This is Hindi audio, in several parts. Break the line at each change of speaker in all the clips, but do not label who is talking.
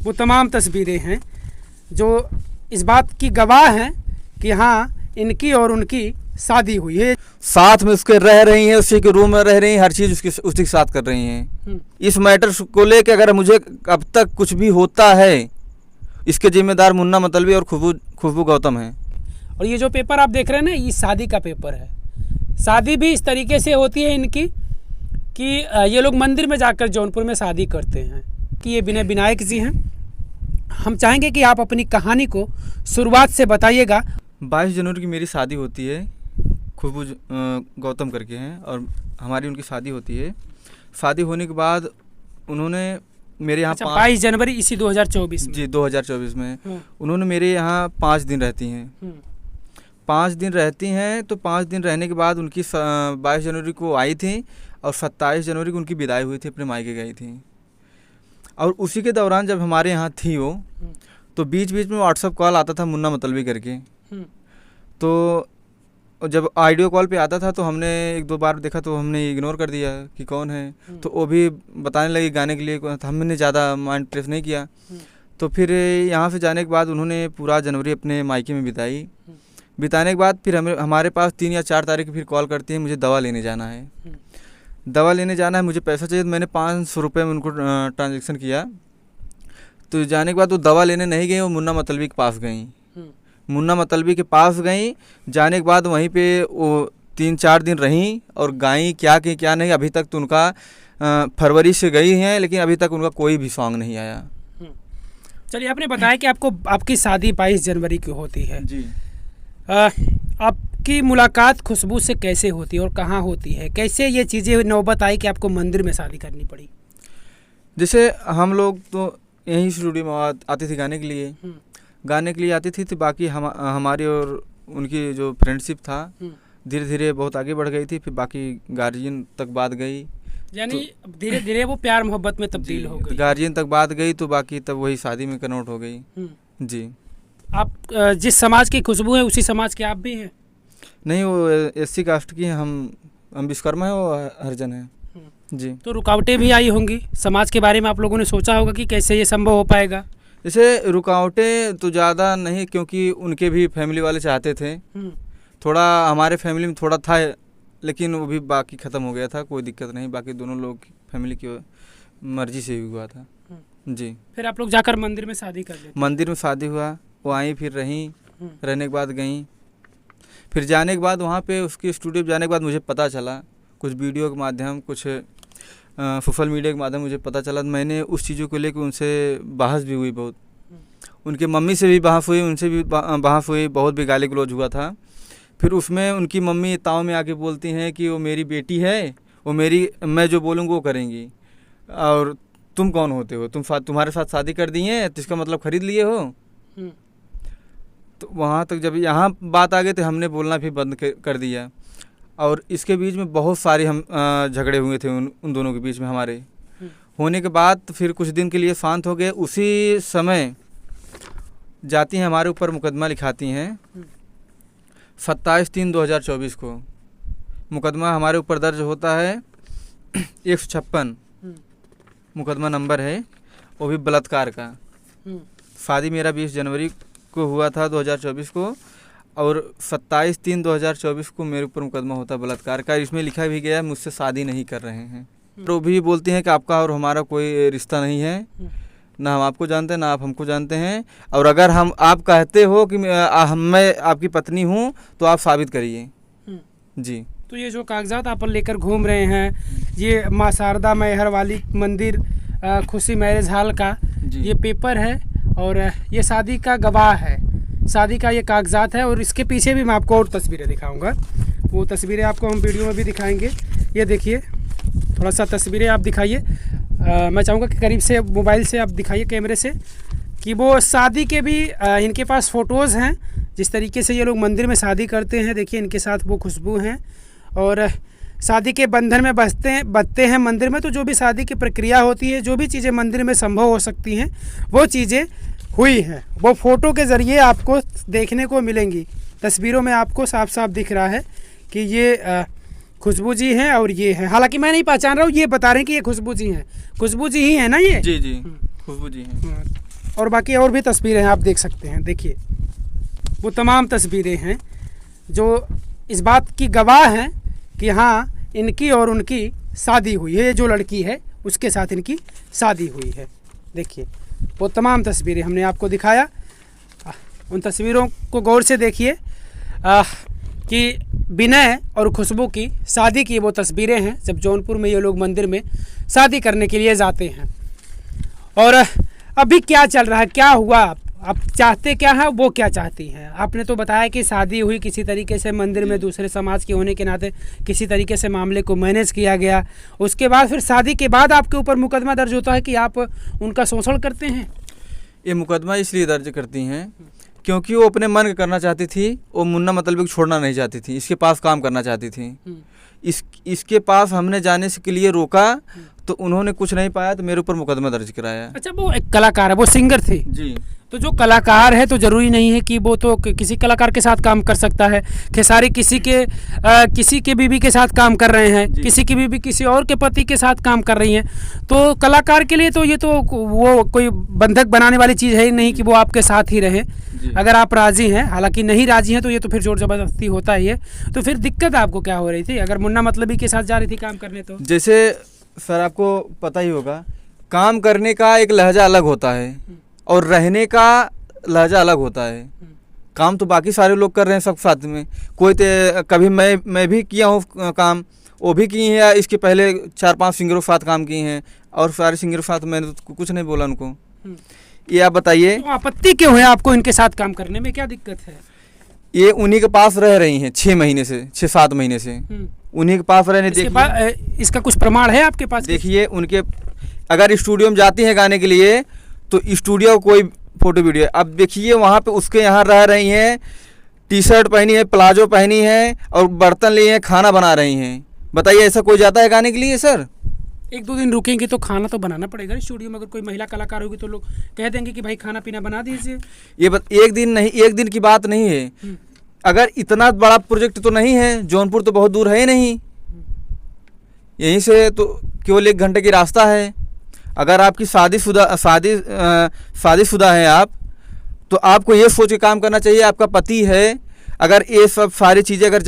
वो तमाम तस्वीरें हैं जो इस बात की गवाह हैं कि हाँ इनकी और उनकी शादी हुई है।
साथ में उसके रह रही हैं, उसी के रूम में रह रही हैं, हर चीज़ उसी के साथ कर रही हैं। इस मैटर को लेकर अगर मुझे अब तक कुछ भी होता है, इसके जिम्मेदार मुन्ना मतलबी और खुशबू गौतम हैं।
और ये जो पेपर आप देख रहे हैं ना, ये शादी का पेपर है। शादी भी इस तरीके से होती है इनकी कि ये लोग मंदिर में जाकर जौनपुर में शादी करते हैं। कि ये विनय विनायक जी हैं। हम चाहेंगे कि आप अपनी कहानी को शुरुआत से बताइएगा।
22 जनवरी की मेरी शादी होती है, खुशबू गौतम करके हैं, और हमारी उनकी शादी होती है। शादी होने के बाद उन्होंने मेरे यहाँ
22 जनवरी इसी 2024 में।
जी 2024 में उन्होंने मेरे यहाँ 5 दिन रहती हैं। 5 दिन रहती हैं, तो 5 दिन रहने के बाद उनकी 22 जनवरी को आई थी और 27 जनवरी को उनकी विदाई हुई थी, अपने मायके गई थी। और उसी के दौरान जब हमारे यहाँ थी वो, तो बीच बीच में व्हाट्सअप कॉल आता था मुन्ना मतलबी करके। तो जब ऑडियो कॉल पे आता था तो हमने 1-2 बार देखा तो हमने इग्नोर कर दिया कि कौन है। तो वो भी बताने लगी गाने के लिए, तो हमने ज़्यादा माइंड प्रेस नहीं किया। तो फिर यहाँ से जाने के बाद उन्होंने पूरा जनवरी अपने मायके में बिताने के बाद फिर हमारे पास 3 या 4 तारीख फिर कॉल करती है, मुझे दवा लेने जाना है, दवा लेने जाना है, मुझे पैसा चाहिए। तो मैंने 500 रुपये में उनको ट्रांजेक्शन किया। तो जाने के बाद वो दवा लेने नहीं गई, वो मुन्ना मतलबी के पास गई। मुन्ना मतलबी के पास गई, जाने के बाद वहीं पे वो 3-4 दिन रहीं और गाई क्या कि क्या नहीं। अभी तक तो उनका फरवरी से गई हैं, लेकिन अभी तक उनका कोई भी सॉन्ग नहीं आया।
चलिए, आपने बताया कि आपकी शादी 22 जनवरी की होती है
जी।
आपकी मुलाकात खुशबू से कैसे होती है और कहाँ होती है? कैसे ये चीज़ें नौबत आई कि आपको मंदिर में शादी करनी पड़ी?
जैसे हम लोग तो यहीं स्टूडियो में आते थे गाने के लिए, आती थी। तो बाकी हमारी और उनकी जो फ्रेंडशिप था धीरे धीरे बहुत आगे बढ़ गई थी। फिर बाकी गार्जियन तक बात गई,
यानी धीरे धीरे वो प्यार मोहब्बत में तब्दील हो गई।
गार्जियन तक बात गई तो बाकी तब वही शादी में कन्वर्ट हो गई। जी।
आप जिस समाज की खुशबू है उसी समाज के आप भी हैं?
नहीं, वो SC कास्ट की हैं, हम विश्वकर्मा है, वो हरिजन है। जी।
तो रुकावटें भी आई होंगी समाज के बारे में, आप लोगों ने सोचा होगा कि कैसे ये संभव हो पाएगा?
जैसे रुकावटें तो ज़्यादा नहीं, क्योंकि उनके भी फैमिली वाले चाहते थे। थोड़ा हमारे फैमिली में थोड़ा था, लेकिन वो भी बाकी ख़त्म हो गया था, कोई दिक्कत नहीं। बाकी दोनों लोग फैमिली की मर्जी से ही हुआ था। जी।
फिर आप लोग जाकर मंदिर में शादी कर लेते?
मंदिर में शादी हुआ, वो आई, फिर रहीं, रहने के बाद गई। फिर जाने के बाद वहाँ पे उसके स्टूडियो जाने के बाद मुझे पता चला, कुछ वीडियो के माध्यम, कुछ सोशल मीडिया के माध्यम मुझे पता चला। तो मैंने उस चीज़ों को लेकर उनसे बहस भी हुई बहुत। उनके मम्मी से भी बहस हुई, उनसे भी बहस हुई, बहुत भी गाली गलौज हुआ था। फिर उसमें उनकी मम्मी ताव में आके बोलती हैं कि वो मेरी बेटी है, वो मैं जो बोलूँगा वो करेंगी, और तुम कौन होते हो, तुम्हारे साथ शादी कर दी है तो इसका मतलब खरीद लिए हो। तो वहाँ तक जब यहाँ बात आ गई तो हमने बोलना भी बंद कर दिया। और इसके बीच में बहुत सारे हम झगड़े हुए थे उन दोनों के बीच में हमारे। होने के बाद फिर कुछ दिन के लिए शांत हो गए। उसी समय जाती हैं हमारे ऊपर मुकदमा लिखाती हैं 27/3/2024 को। मुकदमा हमारे ऊपर दर्ज होता है 156 मुकदमा नंबर है, वो भी बलात्कार का। शादी मेरा 20 जनवरी को हुआ था 2024 को, और 27/3/2024 को मेरे ऊपर मुकदमा होता है बलात्कार का। इसमें लिखा भी गया है मुझसे शादी नहीं कर रहे हैं। तो भी बोलती हैं कि आपका और हमारा कोई रिश्ता नहीं है, ना हम आपको जानते हैं ना आप हमको जानते हैं, और अगर आप कहते हो कि मैं आपकी पत्नी हूँ तो आप साबित करिए। जी।
तो ये जो कागजात आप लेकर घूम रहे हैं, ये माँ शारदा मैहर वाली मंदिर खुशी मैरिज हॉल का ये पेपर है, और ये शादी का गवाह है, शादी का ये कागजात है। और इसके पीछे भी मैं आपको और तस्वीरें दिखाऊंगा, वो तस्वीरें आपको हम वीडियो में भी दिखाएंगे। ये देखिए, थोड़ा सा तस्वीरें आप दिखाइए। मैं चाहूँगा कि करीब से मोबाइल से आप दिखाइए, कैमरे से, कि वो शादी के भी इनके पास फ़ोटोज़ हैं, जिस तरीके से ये लोग मंदिर में शादी करते हैं। देखिए, इनके साथ वो खुशबू हैं, और शादी के बंधन में बंधते हैं मंदिर में। तो जो भी शादी की प्रक्रिया होती है, जो भी चीज़ें मंदिर में संभव हो सकती हैं, वो चीज़ें हुई हैं। वो फ़ोटो के ज़रिए आपको देखने को मिलेंगी। तस्वीरों में आपको साफ साफ दिख रहा है कि ये खुशबू जी हैं और ये हैं। हालांकि मैं नहीं पहचान रहा हूँ, ये बता रहे हैं कि ये खुशबू जी हैं। खुशबू जी ही हैं ना ये?
जी जी, खुशबू जी हैं।
और बाकी और भी तस्वीरें हैं, आप देख सकते हैं। देखिए वो तमाम तस्वीरें हैं जो इस बात की गवाह हैं कि हाँ इनकी और उनकी शादी हुई है। ये जो लड़की है उसके साथ इनकी शादी हुई है। देखिए वो तमाम तस्वीरें हमने आपको दिखाया। उन तस्वीरों को गौर से देखिए कि विनय और खुशबू की शादी की वो तस्वीरें हैं जब जौनपुर में ये लोग मंदिर में शादी करने के लिए जाते हैं। और अभी क्या चल रहा है, क्या हुआ, आप चाहते क्या हैं, वो क्या चाहती हैं? आपने तो बताया कि शादी हुई किसी तरीके से मंदिर में, दूसरे समाज के होने के नाते किसी तरीके से मामले को मैनेज किया गया। उसके बाद फिर शादी के बाद आपके ऊपर मुकदमा दर्ज होता है कि आप उनका शोषण करते हैं। ये
मुकदमा इसलिए दर्ज करती हैं क्योंकि वो अपने मन का करना चाहती थी। वो मुन्ना मतलबी को छोड़ना नहीं चाहती थी, इसके पास काम करना चाहती थी। इसके पास हमने जाने के लिए रोका तो उन्होंने कुछ नहीं पाया तो मेरे ऊपर मुकदमा दर्ज कराया।
अच्छा, वो एक कलाकार है, वो सिंगर थी
जी।
तो जो कलाकार है तो ज़रूरी नहीं है कि वो तो किसी कलाकार के साथ काम कर सकता है। खेसारी किसी के बीवी के साथ काम कर रहे हैं, किसी की बीवी किसी और के पति के साथ काम कर रही हैं। तो कलाकार के लिए तो ये तो वो कोई बंधक बनाने वाली चीज़ है ही नहीं कि वो आपके साथ ही रहें। अगर आप राज़ी हैं, हालांकि नहीं राज़ी हैं तो ये तो फिर जोर ज़बरदस्ती होता ही है। तो फिर दिक्कत आपको क्या हो रही थी अगर मुन्ना मतलबी के साथ जा रही थी काम करने? तो
जैसे सर आपको पता ही होगा, काम करने का एक लहजा अलग होता है और रहने का लहजा अलग होता है। काम तो बाकी सारे लोग कर रहे हैं सब साथ में, कोई तो कभी मैं भी किया हूँ काम, वो भी किए हैं। इसके पहले 4-5 सिंगरों के साथ काम किए हैं और सारे सिंगरों के साथ मैंने तो कुछ नहीं बोला उनको। ये आप बताइए
तो आपत्ति क्यों है आपको इनके साथ काम करने में, क्या दिक्कत है?
ये उन्हीं के पास रह रही हैं 6 महीने से, 6-7 महीने से उन्हीं के पास रहने। देखिए
इसका कुछ प्रमाण है आपके पास?
देखिए उनके अगर स्टूडियो में जाती हैं गाने के लिए तो स्टूडियो कोई फोटो वीडियो, अब देखिए वहाँ पे उसके यहाँ रह रही हैं, टी-शर्ट पहनी है, प्लाजो पहनी है और बर्तन लिए हैं, खाना बना रही हैं। बताइए ऐसा कोई जाता है गाने के लिए सर?
1-2 दिन रुकेंगे तो खाना तो बनाना पड़ेगा स्टूडियो में। अगर कोई महिला कलाकार होगी तो लोग कह देंगे कि भाई खाना पीना बना दीजिए।
ये एक दिन नहीं, एक दिन की बात नहीं है। अगर इतना बड़ा प्रोजेक्ट तो नहीं है, जौनपुर तो बहुत दूर है ही नहीं, यहीं से तो केवल 1 घंटे की रास्ता है। अगर आपकी शादीशुदा हैं आप तो आपको ये सोच के काम करना चाहिए, आपका पति है, अगर ये सब सारी चीज़ें अगर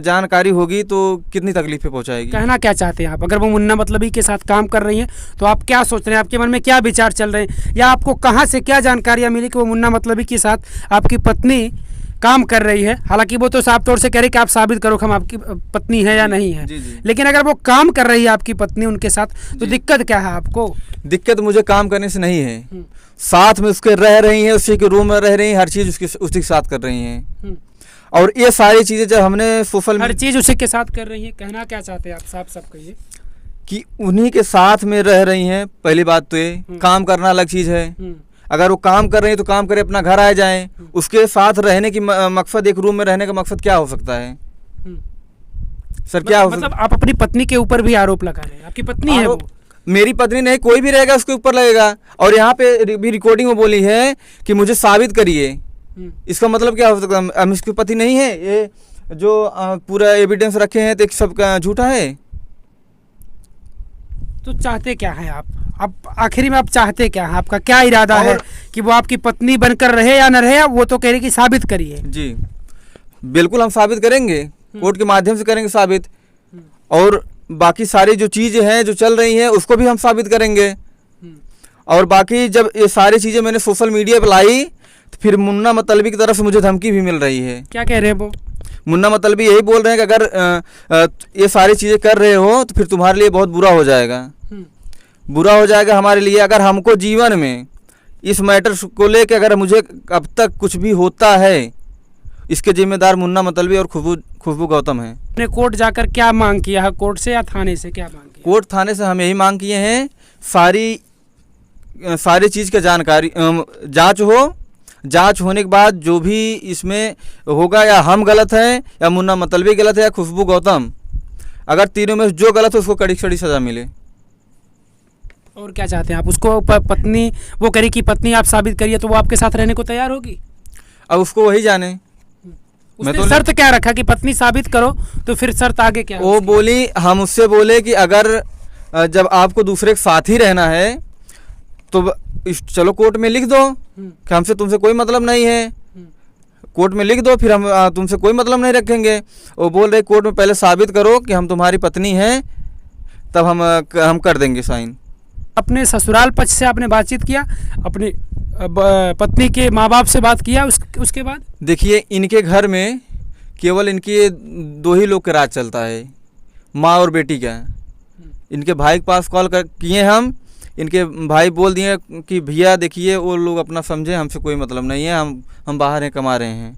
जानकारी होगी तो कितनी तकलीफें पहुंचाएगी।
कहना क्या चाहते हैं आप? अगर वो मुन्ना मतलबी के साथ काम कर रही हैं तो आप क्या सोच रहे हैं, आपके मन में क्या विचार चल रहे हैं, या आपको कहाँ से क्या जानकारियाँ मिली कि वो मुन्ना मतलबी के साथ आपकी पत्नी काम कर रही है? हालांकि वो तो साफ तौर से कह रही कि आप साबित करो कि हम आपकी पत्नी है या नहीं है।
जी।
लेकिन अगर वो काम कर रही है आपकी पत्नी उनके साथ तो दिक्कत क्या है आपको?
दिक्कत मुझे काम करने से नहीं है, साथ में उसके रह रही हैं, उसी के रूम में रह रही हैं, हर चीज़ उसी के साथ कर रही हैं। और ये सारी चीज़ें जब हमने सोशल
हर चीज़ उसी के साथ कर रही हैं, कहना क्या चाहते हैं आप? साफ साफ कहिए
कि उन्हीं के साथ में रह रही हैं। पहली बात तो ये काम करना अलग चीज़ है। अगर वो काम कर रही है तो काम करे, अपना घर आ जाएं। उसके साथ रहने की मकसद, एक रूम में रहने का मकसद क्या हो सकता है सर? क्या हो
मतलब आप अपनी पत्नी के ऊपर भी आरोप लगा रहे हैं? आपकी पत्नी है वो?
मेरी पत्नी नहीं, कोई भी रहेगा उसके ऊपर लगेगा। और यहाँ पे भी रिकॉर्डिंग में बोली है कि मुझे साबित करिए। इसका मतलब क्या हो सकता है? हम इसके पति नहीं है? ये जो पूरा एविडेंस रखे हैं तो सब झूठा है।
तो चाहते क्या हैं आप? आखिरी में आप चाहते क्या हैं? आपका क्या इरादा है कि वो आपकी पत्नी बनकर रहे या न रहे? वो तो कह रही कि साबित करिए।
जी बिल्कुल, हम साबित करेंगे, कोर्ट के माध्यम से करेंगे साबित। और बाकी सारी जो चीज़ें हैं जो चल रही हैं उसको भी हम साबित करेंगे। और बाकी जब ये सारी चीज़ें मैंने सोशल मीडिया पर लाई तो फिर मुन्ना मतलबी की तरफ से मुझे धमकी भी मिल रही है।
क्या कह रहे हैं वो?
मुन्ना मतलबी यही बोल रहे हैं कि अगर ये सारी चीज़ें कर रहे हो तो फिर तुम्हारे लिए बहुत बुरा हो जाएगा, बुरा हो जाएगा हमारे लिए। अगर हमको जीवन में इस मैटर को लेकर अगर मुझे अब तक कुछ भी होता है, इसके जिम्मेदार मुन्ना मतलबी और खुशबू गौतम हैं।
आपने कोर्ट जाकर क्या मांग किया है? कोर्ट से या थाने से क्या मांग किया?
कोर्ट थाने से हम यही मांग किए हैं, सारी चीज़ का जानकारी जांच हो, जांच होने के बाद जो भी इसमें होगा, या हम गलत हैं या मुन्ना मतलबी गलत है या खुशबू गौतम, अगर तीनों में जो गलत है उसको कड़ी से कड़ी सज़ा मिले।
और क्या चाहते हैं आप? उसको पत्नी, वो करी कि पत्नी आप साबित करिए तो वो आपके साथ रहने को तैयार होगी?
अब उसको वही जाने।
उसने तो शर्त क्या रखा कि पत्नी साबित करो, तो फिर शर्त आगे क्या?
वो बोली, हम उससे बोले कि अगर जब आपको दूसरे के साथ ही रहना है तो चलो कोर्ट में लिख दो कि हमसे तुमसे कोई मतलब नहीं है, कोर्ट में लिख दो, फिर हम तुमसे कोई मतलब नहीं रखेंगे। वो बोल रहे कोर्ट में पहले साबित करो कि हम तुम्हारी पत्नी हैं, तब हम कर देंगे साइन।
अपने ससुराल पक्ष से आपने बातचीत किया, अपनी पत्नी के माँ बाप से बात किया, उसके बाद?
देखिए, इनके घर में केवल इनके 2 ही लोग का राज चलता है, माँ और बेटी का। इनके भाई के पास कॉल कर किए हम, इनके भाई बोल दिए कि भैया देखिए वो लोग अपना समझे, हमसे कोई मतलब नहीं है, हम बाहर हैं, कमा रहे हैं।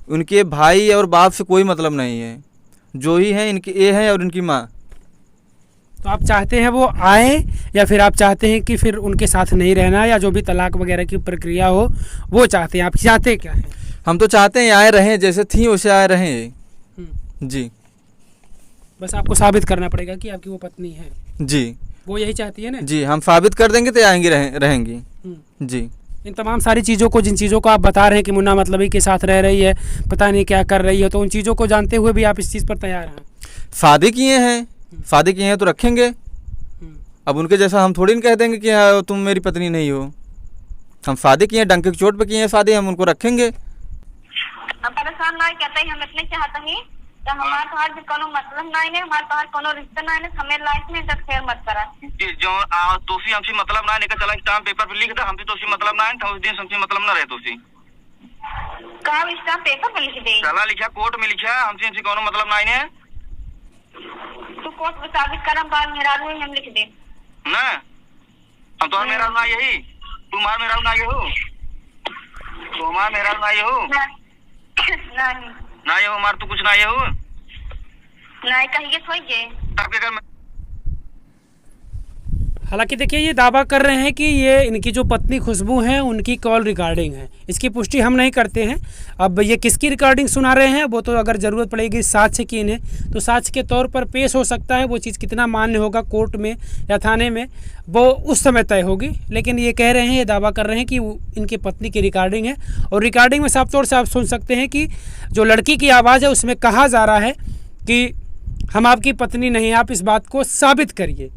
उनके भाई और बाप से कोई मतलब नहीं है, जो ही हैं इनके ये हैं और इनकी माँ।
तो आप चाहते हैं वो आए, या फिर आप चाहते हैं कि फिर उनके साथ नहीं रहना, या जो भी तलाक वगैरह की प्रक्रिया हो वो चाहते हैं? आप चाहते क्या हैं?
हम तो चाहते हैं आए रहें, जैसे थी वैसे आए रहें जी।
बस आपको साबित करना पड़ेगा कि आपकी वो पत्नी है
जी।
वो यही चाहती है ना
जी, हम साबित कर देंगे तो आएंगी रहेंगी जी।
इन तमाम सारी चीज़ों को, जिन चीज़ों को आप बता रहे हैं कि मुन्ना मतलबी के साथ रह रही है, पता नहीं क्या कर रही है, तो उन चीज़ों को जानते हुए भी आप इस चीज़ पर तैयार हैं?
शादी किए हैं तो रखेंगे। अब उनके जैसा हम थोड़ी न कह देंगे कि हाँ तुम मेरी पत्नी नहीं हो। हम शादी किए हैं, डंके की चोट पे किए हैं शादी, हम उनको रखेंगे।
हम परेशान नहीं कहते हैं, हम इतने चाहते हैं तो हमारे तोहार भी कोनो मतलब नहीं है, हमारे तोहार कोनो रिश्ता नहीं है, हमें लाइफ में इंटरफेयर मत करा।
जो तोसी हमसे मतलब ना लेकर चला स्टाम्प पेपर पे लिख दे, हमसे तोसी मतलब ना है, तो उस दिन हमसे मतलब ना रहे तोसी।
कहाँ स्टाम्प पेपर पे लिख दे?
चला लिखा, कोर्ट में लिखा, हमसे कोनो मतलब नहीं है।
तू कोर्ट में साबित कर, हम बाहर मेहरारू हैं, हम लिख दे
ना। हम तो मेहरारू ना यही, तुम्हारा मेहरारू ना ये हो, तुम्हारा मेहरारू ना ये हो,
नहीं
ना ये हो, हमारा तो कुछ ना ये हो,
नहीं कहिए थोइए
आपके घर में।
हालांकि देखिए, ये दावा कर रहे हैं कि ये इनकी जो पत्नी खुशबू हैं उनकी कॉल रिकॉर्डिंग है। इसकी पुष्टि हम नहीं करते हैं। अब ये किसकी रिकॉर्डिंग सुना रहे हैं वो तो अगर ज़रूरत पड़ेगी साक्ष्य की इन्हें, तो साक्ष्य के तौर पर पेश हो सकता है। वो चीज़ कितना मान्य होगा कोर्ट में या थाने में, वो उस समय तय होगी। लेकिन ये कह रहे हैं, ये दावा कर रहे हैं कि इनकी पत्नी की रिकॉर्डिंग है, और रिकॉर्डिंग में साफ तौर से आप सुन सकते हैं कि जो लड़की की आवाज़ है उसमें कहा जा रहा है कि हम आपकी पत्नी नहीं, आप इस बात को साबित करिए।